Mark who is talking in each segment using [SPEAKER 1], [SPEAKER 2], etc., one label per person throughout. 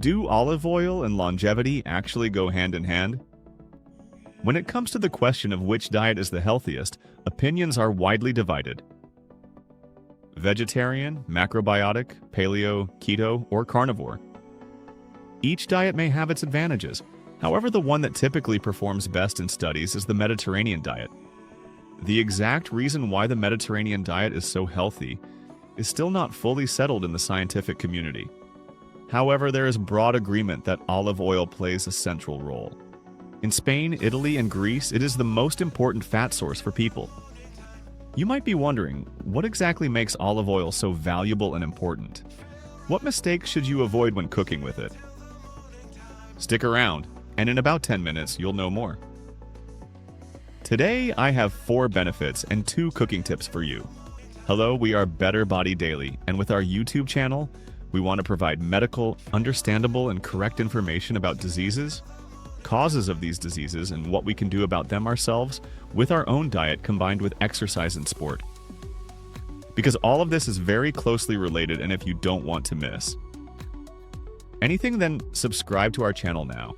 [SPEAKER 1] Do olive oil and longevity actually go hand in hand? When it comes to the question of which diet is the healthiest, opinions are widely divided. Vegetarian, macrobiotic, paleo, keto, or carnivore. Each diet may have its advantages. However, the one that typically performs best in studies is the Mediterranean diet. The exact reason why the Mediterranean diet is so healthy is still not fully settled in the scientific community. However, there is broad agreement that olive oil plays a central role. In Spain, Italy, and Greece, it is the most important fat source for people. You might be wondering, what exactly makes olive oil so valuable and important? What mistakes should you avoid when cooking with it? Stick around, and in about 10 minutes, you'll know more. Today, I have 4 benefits and 2 cooking tips for you. Hello, we are BetterBody Daily, and with our YouTube channel, we want to provide medical, understandable, and correct information about diseases, causes of these diseases, and what we can do about them ourselves with our own diet combined with exercise and sport. Because all of this is very closely related and if you don't want to miss anything, then subscribe to our channel now.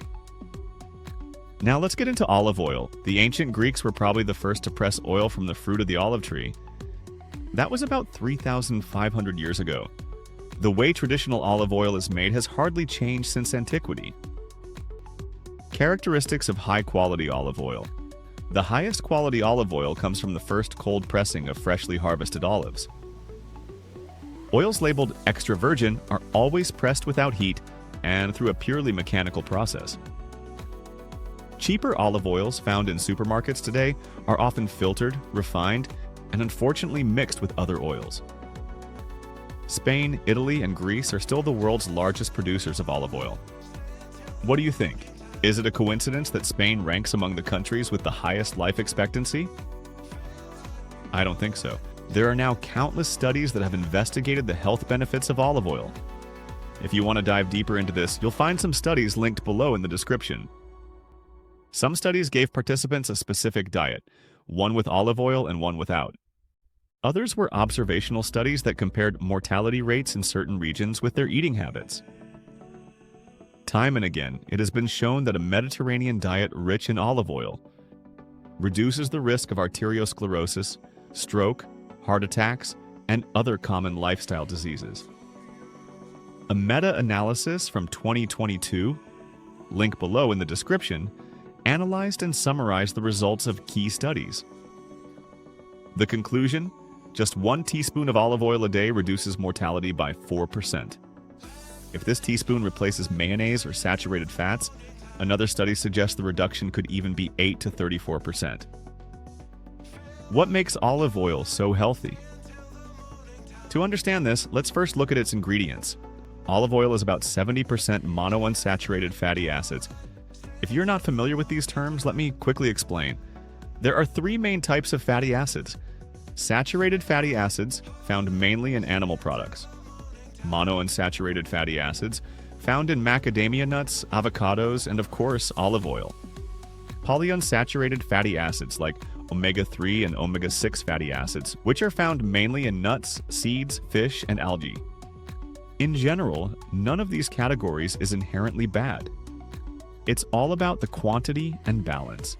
[SPEAKER 1] Now let's get into olive oil. The ancient Greeks were probably the first to press oil from the fruit of the olive tree. That was about 3,500 years ago. The way traditional olive oil is made has hardly changed since antiquity. Characteristics of high-quality olive oil. The highest quality olive oil comes from the first cold pressing of freshly harvested olives. Oils labeled extra virgin are always pressed without heat and through a purely mechanical process. Cheaper olive oils found in supermarkets today are often filtered, refined, and unfortunately mixed with other oils. Spain, Italy, and Greece are still the world's largest producers of olive oil. What do you think? Is it a coincidence that Spain ranks among the countries with the highest life expectancy? I don't think so. There are now countless studies that have investigated the health benefits of olive oil. If you want to dive deeper into this, you'll find some studies linked below in the description. Some studies gave participants a specific diet, one with olive oil and one without. Others were observational studies that compared mortality rates in certain regions with their eating habits. Time and again, it has been shown that a Mediterranean diet rich in olive oil reduces the risk of arteriosclerosis, stroke, heart attacks, and other common lifestyle diseases. A meta-analysis from 2022, link below in the description, analyzed and summarized the results of key studies. The conclusion? Just 1 teaspoon of olive oil a day reduces mortality by 4%. If this teaspoon replaces mayonnaise or saturated fats, another study suggests the reduction could even be 8 to 34%. What makes olive oil so healthy? To understand this, let's first look at its ingredients. Olive oil is about 70% monounsaturated fatty acids. If you're not familiar with these terms, let me quickly explain. There are 3 main types of fatty acids. Saturated fatty acids, found mainly in animal products. Monounsaturated fatty acids, found in macadamia nuts, avocados, and of course, olive oil. Polyunsaturated fatty acids like omega-3 and omega-6 fatty acids, which are found mainly in nuts, seeds, fish, and algae. In general, none of these categories is inherently bad. It's all about the quantity and balance.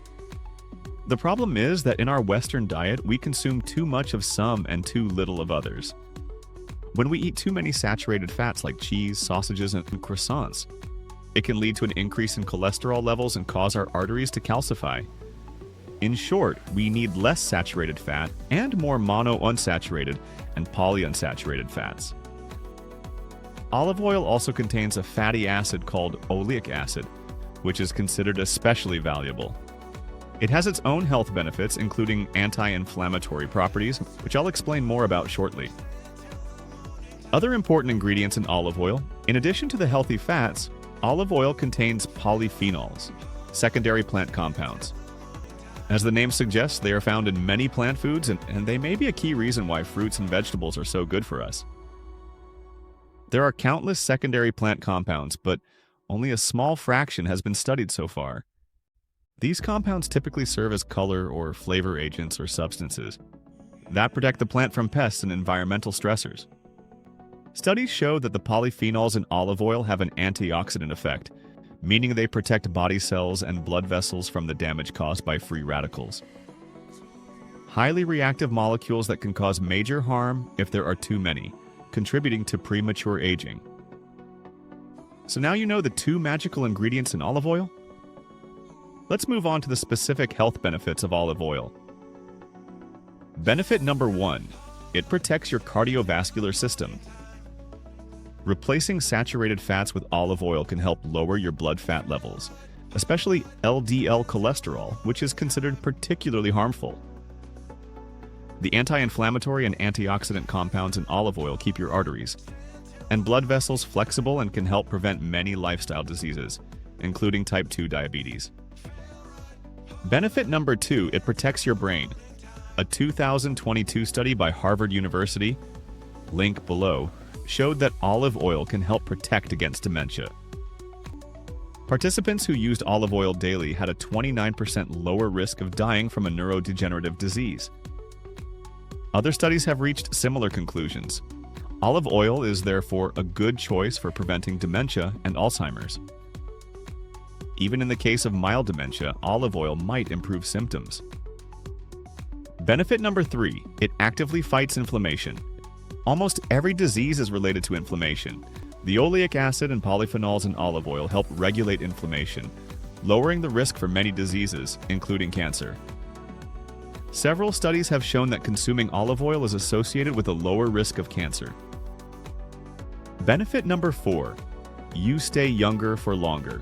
[SPEAKER 1] The problem is that in our Western diet, we consume too much of some and too little of others. When we eat too many saturated fats like cheese, sausages, and croissants, it can lead to an increase in cholesterol levels and cause our arteries to calcify. In short, we need less saturated fat and more monounsaturated and polyunsaturated fats. Olive oil also contains a fatty acid called oleic acid, which is considered especially valuable. It has its own health benefits, including anti-inflammatory properties, which I'll explain more about shortly. Other important ingredients in olive oil, in addition to the healthy fats, olive oil contains polyphenols, secondary plant compounds. As the name suggests, they are found in many plant foods, and they may be a key reason why fruits and vegetables are so good for us. There are countless secondary plant compounds, but only a small fraction has been studied so far. These compounds typically serve as color or flavor agents or substances that protect the plant from pests and environmental stressors. Studies show that the polyphenols in olive oil have an antioxidant effect, meaning they protect body cells and blood vessels from the damage caused by free radicals. Highly reactive molecules that can cause major harm if there are too many, contributing to premature aging. So now you know the 2 magical ingredients in olive oil? Let's move on to the specific health benefits of olive oil. Benefit number 1, it protects your cardiovascular system. Replacing saturated fats with olive oil can help lower your blood fat levels, especially LDL cholesterol, which is considered particularly harmful. The anti-inflammatory and antioxidant compounds in olive oil keep your arteries and blood vessels flexible and can help prevent many lifestyle diseases, including type 2 diabetes. Benefit number 2, it protects your brain. A 2022 study by Harvard University, link below, showed that olive oil can help protect against dementia. Participants who used olive oil daily had a 29% lower risk of dying from a neurodegenerative disease. Other studies have reached similar conclusions. Olive oil is therefore a good choice for preventing dementia and Alzheimer's. Even in the case of mild dementia, olive oil might improve symptoms. Benefit number 3, it actively fights inflammation. Almost every disease is related to inflammation. The oleic acid and polyphenols in olive oil help regulate inflammation, lowering the risk for many diseases, including cancer. Several studies have shown that consuming olive oil is associated with a lower risk of cancer. Benefit number 4, you stay younger for longer.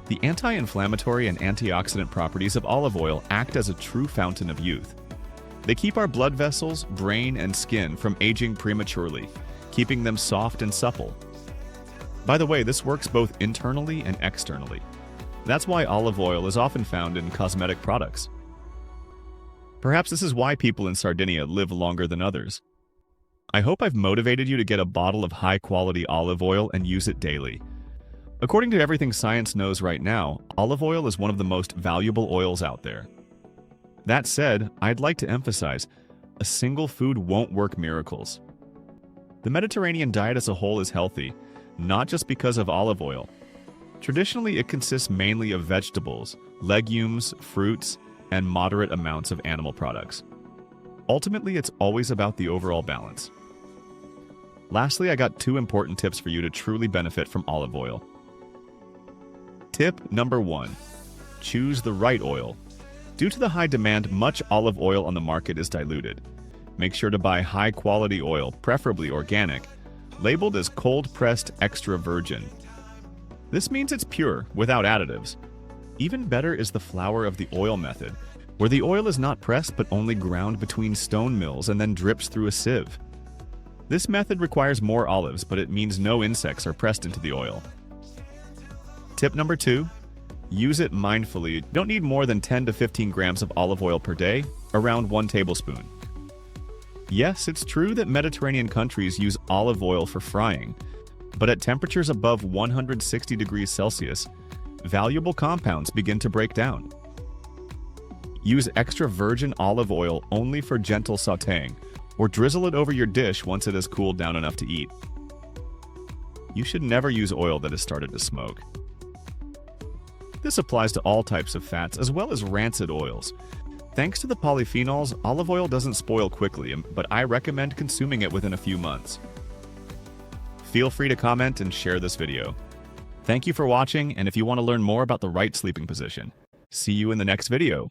[SPEAKER 1] The anti-inflammatory and antioxidant properties of olive oil act as a true fountain of youth. They keep our blood vessels, brain, and skin from aging prematurely, keeping them soft and supple. By the way, this works both internally and externally. That's why olive oil is often found in cosmetic products. Perhaps this is why people in Sardinia live longer than others. I hope I've motivated you to get a bottle of high-quality olive oil and use it daily. According to everything science knows right now, olive oil is one of the most valuable oils out there. That said, I'd like to emphasize, a single food won't work miracles. The Mediterranean diet as a whole is healthy, not just because of olive oil. Traditionally, it consists mainly of vegetables, legumes, fruits, and moderate amounts of animal products. Ultimately, it's always about the overall balance. Lastly, I got 2 important tips for you to truly benefit from olive oil. Tip number 1, choose the right oil. Due to the high demand, much olive oil on the market is diluted. Make sure to buy high-quality oil, preferably organic, labeled as cold-pressed extra virgin. This means it's pure, without additives. Even better is the flour of the oil method, where the oil is not pressed but only ground between stone mills and then drips through a sieve. This method requires more olives, but it means no insects are pressed into the oil. Tip number 2, use it mindfully. You don't need more than 10 to 15 grams of olive oil per day, around 1 tablespoon. Yes, it's true that Mediterranean countries use olive oil for frying, but at temperatures above 160 degrees Celsius, valuable compounds begin to break down. Use extra virgin olive oil only for gentle sautéing, or drizzle it over your dish once it has cooled down enough to eat. You should never use oil that has started to smoke. This applies to all types of fats as well as rancid oils. Thanks to the polyphenols, olive oil doesn't spoil quickly, but I recommend consuming it within a few months. Feel free to comment and share this video. Thank you for watching, and if you want to learn more about the right sleeping position, see you in the next video.